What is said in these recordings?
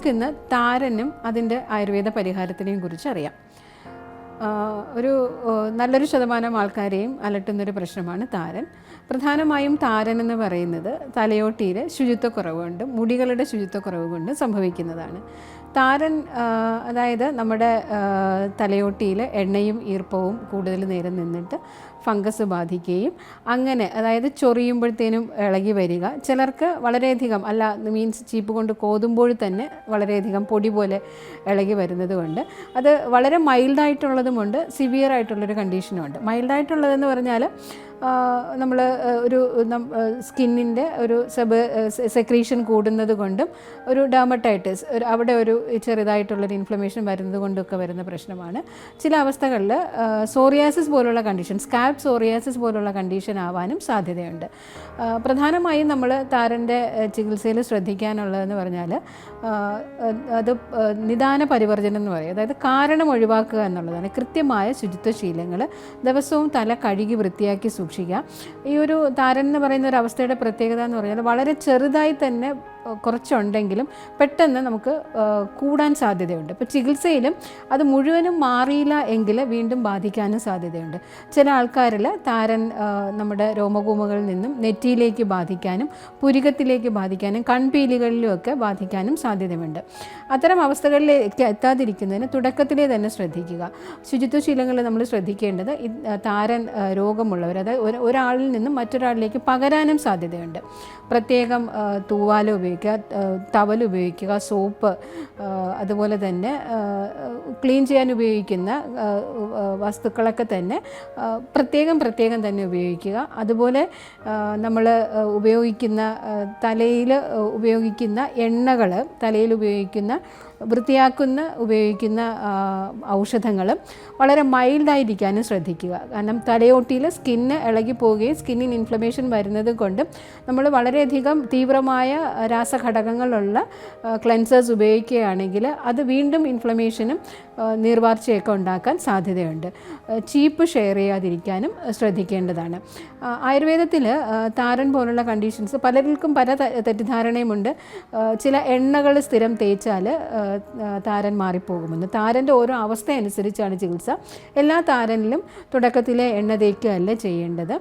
നമുക്കിന്ന് താരനും അതിൻ്റെ ആയുർവേദ പരിഹാരത്തിനെയും കുറിച്ച് അറിയാം. ഒരു നല്ലൊരു ശതമാനം ആൾക്കാരെയും അലട്ടുന്നൊരു പ്രശ്നമാണ് താരൻ. പ്രധാനമായും താരൻ എന്ന് പറയുന്നത് തലയോട്ടിയിൽ ശുചിത്വക്കുറവ് കൊണ്ടും മുടികളുടെ ശുചിത്വക്കുറവ് കൊണ്ടും സംഭവിക്കുന്നതാണ്. താരൻ അതായത് നമ്മുടെ തലയോട്ടിയിൽ എണ്ണയും ഈർപ്പവും കൂടുതൽ നേരം നിന്നിട്ട് ഫംഗസ് ബാധിക്കുകയും അങ്ങനെ അതായത് ചൊറിയുമ്പോഴത്തേനും ഇളകി വരിക, ചിലർക്ക് വളരെയധികം മീൻസ് ചീപ്പ് കൊണ്ട് കോതുമ്പോൾ തന്നെ വളരെയധികം പൊടി പോലെ ഇളകി വരുന്നത് കൊണ്ട് അത് വളരെ മൈൽഡായിട്ടുള്ളതുമുണ്ട്, സിവിയർ ആയിട്ടുള്ളൊരു കണ്ടീഷനുമുണ്ട്. മൈൽഡായിട്ടുള്ളതെന്ന് പറഞ്ഞാൽ നമ്മൾ ഒരു സ്കിന്നിൻ്റെ ഒരു സെക്രീഷൻ കൂടുന്നത് കൊണ്ടും ഒരു ഡെർമറ്റൈറ്റിസ് അവിടെ ഒരു ചെറുതായിട്ടുള്ളൊരു ഇൻഫ്ലമേഷൻ വരുന്നത് കൊണ്ടൊക്കെ വരുന്ന പ്രശ്നമാണ്. ചില അവസ്ഥകളിൽ സോറിയാസിസ് പോലുള്ള കണ്ടീഷൻ, സ്കാൽപ്പ് സോറിയാസിസ് പോലുള്ള കണ്ടീഷൻ ആവാനും സാധ്യതയുണ്ട്. പ്രധാനമായും നമ്മൾ താരൻ്റെ ചികിത്സയിൽ ശ്രദ്ധിക്കാനുള്ളതെന്ന് പറഞ്ഞാൽ അത് നിദാന പരിവർജനം എന്ന് പറയും. അതായത് കാരണം ഒഴിവാക്കുക എന്നുള്ളതാണ്. കൃത്യമായ ശുചിത്വശീലങ്ങൾ, ദിവസവും തല കഴുകി വൃത്തിയാക്കി സൂക്ഷിക്കുക. ഈ ഒരു താരൻ എന്ന് പറയുന്ന ഒരു അവസ്ഥയുടെ പ്രത്യേകത എന്ന് പറഞ്ഞാൽ വളരെ ചെറുതായി തന്നെ കുറച്ചുണ്ടെങ്കിലും പെട്ടെന്ന് നമുക്ക് കൂടാൻ സാധ്യതയുണ്ട്. ഇപ്പോൾ ചികിത്സയിലും അത് മുഴുവനും മാറിയില്ല എങ്കിൽ വീണ്ടും ബാധിക്കാനും സാധ്യതയുണ്ട്. ചില ആൾക്കാരിൽ താരൻ നമ്മുടെ രോമകൂമകളിൽ നിന്നും നെറ്റിയിലേക്ക് ബാധിക്കാനും പുരികത്തിലേക്ക് ബാധിക്കാനും കൺപീലികളിലുമൊക്കെ ബാധിക്കാനും സാധ്യതയുണ്ട്. അത്തരം അവസ്ഥകളിലേക്ക് എത്താതിരിക്കുന്നതിന് തുടക്കത്തിലേ തന്നെ ശ്രദ്ധിക്കുക. ശുചിത്വശീലങ്ങളിൽ നമ്മൾ ശ്രദ്ധിക്കേണ്ടത് താരൻ രോഗമുള്ളവർ, അതായത് ഒരാളിൽ നിന്നും മറ്റൊരാളിലേക്ക് പകരാനും സാധ്യതയുണ്ട്. പ്രത്യേകം തൂവാല ഉപയോഗിക്കുക, ടവൽ ഉപയോഗിക്കുക, സോപ്പ്, അതുപോലെ തന്നെ ക്ലീൻ ചെയ്യാൻ ഉപയോഗിക്കുന്ന വസ്തുക്കളൊക്കെ തന്നെ പ്രത്യേകം തന്നെ ഉപയോഗിക്കുക. അതുപോലെ നമ്മൾ ഉപയോഗിക്കുന്ന തലയിൽ ഉപയോഗിക്കുന്ന എണ്ണകൾ, തലയിൽ ഉപയോഗിക്കുന്ന ഔഷധങ്ങൾ വളരെ മൈൽഡായിരിക്കാനും ശ്രദ്ധിക്കുക. കാരണം തലയോട്ടിയിൽ സ്കിന്ന് ഇളകി പോവുകയും സ്കിന്നിന് ഇൻഫ്ലമേഷൻ വരുന്നത് കൊണ്ടും നമ്മൾ വളരെയധികം തീവ്രമായ രാസഘടകങ്ങളുള്ള ക്ലെൻസേഴ്സ് ഉപയോഗിക്കുകയാണെങ്കിൽ അത് വീണ്ടും ഇൻഫ്ലമേഷനും നീർവാർച്ചയൊക്കെ ഉണ്ടാക്കാൻ സാധ്യതയുണ്ട്. ചീപ്പ് ഷെയർ ചെയ്യാതിരിക്കാനും ശ്രദ്ധിക്കേണ്ടതാണ്. ആയുർവേദത്തിൽ താരൻ പോലുള്ള കണ്ടീഷൻസ് പലർക്കും പല തെറ്റിദ്ധാരണയുമുണ്ട്. ചില എണ്ണകൾ സ്ഥിരം തേച്ചാൽ താരൻ മാറിപ്പോകുമെന്ന്. താരൻ്റെ ഓരോ അവസ്ഥ അനുസരിച്ചാണ് ചികിത്സ. എല്ലാ താരനിലും തുടക്കത്തിലെ എണ്ണ തേക്കുകയല്ല ചെയ്യേണ്ടത്.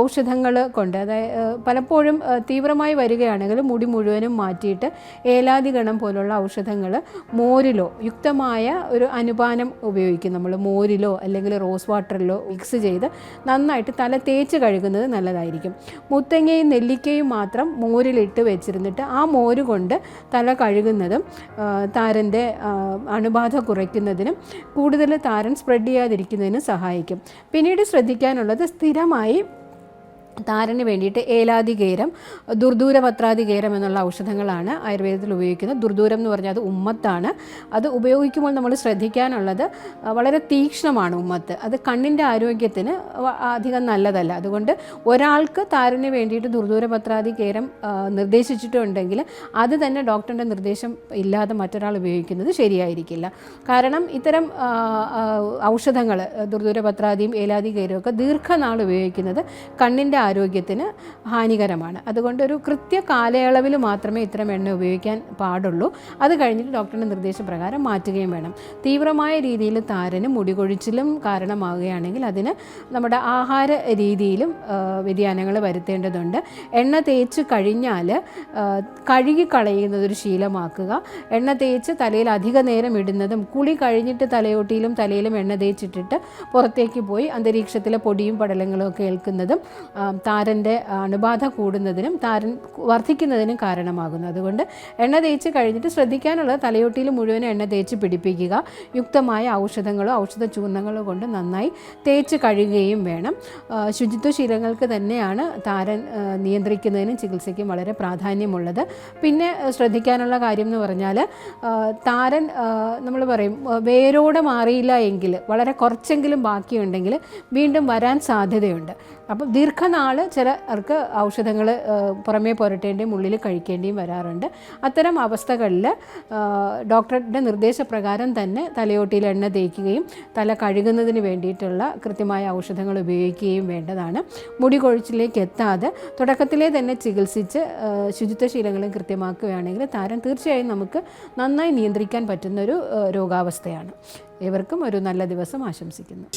ഔഷധങ്ങൾ കൊണ്ട്, അതായത് പലപ്പോഴും തീവ്രമായി വരികയാണെങ്കിൽ മുടി മുഴുവനും മാറ്റിയിട്ട് ഏലാദിഗണം പോലുള്ള ഔഷധങ്ങൾ മോരിലോ യുക്തമായ ഒരു അനുപാനം ഉപയോഗിക്കും. നമ്മൾ മോരിലോ അല്ലെങ്കിൽ റോസ് വാട്ടറിലോ മിക്സ് ചെയ്ത് നന്നായിട്ട് തല തേച്ച് കഴുകുന്നത് നല്ലതായിരിക്കും. മുത്തങ്ങയും നെല്ലിക്കയും മാത്രം മോരിലിട്ട് വെച്ചിരുന്നിട്ട് ആ മോര് കൊണ്ട് തല കഴുകുന്നതും താരൻ്റെ അണുബാധ കുറയ്ക്കുന്നതിനും കൂടുതൽ താരൻ സ്പ്രെഡ് ചെയ്യാതിരിക്കുന്നതിനും സഹായിക്കും. പിന്നീട് ശ്രദ്ധിക്കാനുള്ളത് സ്ഥിരമായി താരന് വേണ്ടിയിട്ട് ഏലാദികേരം, ദുർദൂരപത്രാദികേരം എന്നുള്ള ഔഷധങ്ങളാണ് ആയുർവേദത്തിൽ ഉപയോഗിക്കുന്നത്. ദുർദൂരം എന്ന് പറഞ്ഞാൽ അത് ഉമ്മത്താണ്. അത് ഉപയോഗിക്കുമ്പോൾ നമ്മൾ ശ്രദ്ധിക്കാനുള്ളത് വളരെ തീക്ഷ്ണമാണ് ഉമ്മത്ത്. അത് കണ്ണിൻ്റെ ആരോഗ്യത്തിന് അധികം നല്ലതല്ല. അതുകൊണ്ട് ഒരാൾക്ക് താരന് വേണ്ടിയിട്ട് ദുർദൂരപത്രാദികേരം നിർദ്ദേശിച്ചിട്ടുണ്ടെങ്കിൽ അത് തന്നെ ഡോക്ടറിൻ്റെ നിർദ്ദേശം ഇല്ലാതെ മറ്റൊരാൾ ഉപയോഗിക്കുന്നത് ശരിയായിരിക്കില്ല. കാരണം ഇത്തരം ഔഷധങ്ങൾ ദുർദൂരപത്രാദിയും ഏലാദികേരവും ഒക്കെ ദീർഘനാൾ ഉപയോഗിക്കുന്നത് കണ്ണിൻ്റെ ആരോഗ്യത്തിന് ഹാനികരമാണ്. അതുകൊണ്ട് ഒരു കൃത്യ കാലയളവിൽ മാത്രമേ ഇത്തരം എണ്ണ ഉപയോഗിക്കാൻ പാടുള്ളൂ. അത് കഴിഞ്ഞിട്ട് ഡോക്ടറുടെ നിർദ്ദേശപ്രകാരം മാറ്റുകയും വേണം. തീവ്രമായ രീതിയിൽ താരനും മുടികൊഴിച്ചിലും കാരണമാവുകയാണെങ്കിൽ അതിന് നമ്മുടെ ആഹാര രീതിയിലും വ്യതിയാനങ്ങൾ വരുത്തേണ്ടതുണ്ട്. എണ്ണ തേച്ച് കഴിഞ്ഞാൽ കഴുകിക്കളയുന്നതൊരു ശീലമാക്കുക. എണ്ണ തേച്ച് തലയിൽ അധിക നേരം ഇടുന്നതും കുളി കഴിഞ്ഞിട്ട് തലയോട്ടിയിലും തലയിലും എണ്ണ തേച്ചിട്ടിട്ട് പുറത്തേക്ക് പോയി അന്തരീക്ഷത്തിലെ പൊടിയും പടലങ്ങളും ഒക്കെ ഏൽക്കുന്നതും താരൻ്റെ അണുബാധ കൂടുന്നതിനും താരൻ വർദ്ധിക്കുന്നതിനും കാരണമാകുന്നു. അതുകൊണ്ട് എണ്ണ തേച്ച് കഴിഞ്ഞിട്ട് ശ്രദ്ധിക്കാനുള്ളത് തലയോട്ടിയിൽ മുഴുവൻ എണ്ണ തേച്ച് പിടിപ്പിക്കുക. യുക്തമായ ഔഷധങ്ങളോ ഔഷധ ചൂർണ്ണങ്ങളോ കൊണ്ട് നന്നായി തേച്ച് കഴുകുകയും വേണം. ശുചിത്വശീലങ്ങൾക്ക് തന്നെയാണ് താരൻ നിയന്ത്രിക്കുന്നതിനും ചികിത്സയ്ക്കും വളരെ പ്രാധാന്യമുള്ളത്. പിന്നെ ശ്രദ്ധിക്കാനുള്ള കാര്യം എന്ന് പറഞ്ഞാൽ താരൻ നമ്മൾ പറയും വേരോടെ മാറിയില്ല എങ്കിൽ വളരെ കുറച്ചെങ്കിലും ബാക്കിയുണ്ടെങ്കിൽ വീണ്ടും വരാൻ സാധ്യതയുണ്ട്. അപ്പം ദീർഘനാൾ ചിലർക്ക് ഔഷധങ്ങൾ പുറമേ പുരട്ടേണ്ടിയും ഉള്ളിൽ കഴിക്കേണ്ടിയും വരാറുണ്ട്. അത്തരം അവസ്ഥകളിൽ ഡോക്ടറുടെ നിർദ്ദേശപ്രകാരം തന്നെ തലയോട്ടിയിൽ എണ്ണ തേക്കുകയും തല കഴുകുന്നതിന് വേണ്ടിയിട്ടുള്ള കൃത്യമായ ഔഷധങ്ങൾ ഉപയോഗിക്കുകയും വേണ്ടതാണ്. മുടി കൊഴിച്ചിലേക്ക് എത്താതെ തുടക്കത്തിലേ തന്നെ ചികിത്സിച്ച് ശുചിത്വശീലങ്ങളും കൃത്യമാക്കുകയാണെങ്കിൽ താരൻ തീർച്ചയായും നമുക്ക് നന്നായി നിയന്ത്രിക്കാൻ പറ്റുന്നൊരു രോഗാവസ്ഥയാണ്. ഏവർക്കും ഒരു നല്ല ദിവസം ആശംസിക്കുന്നു.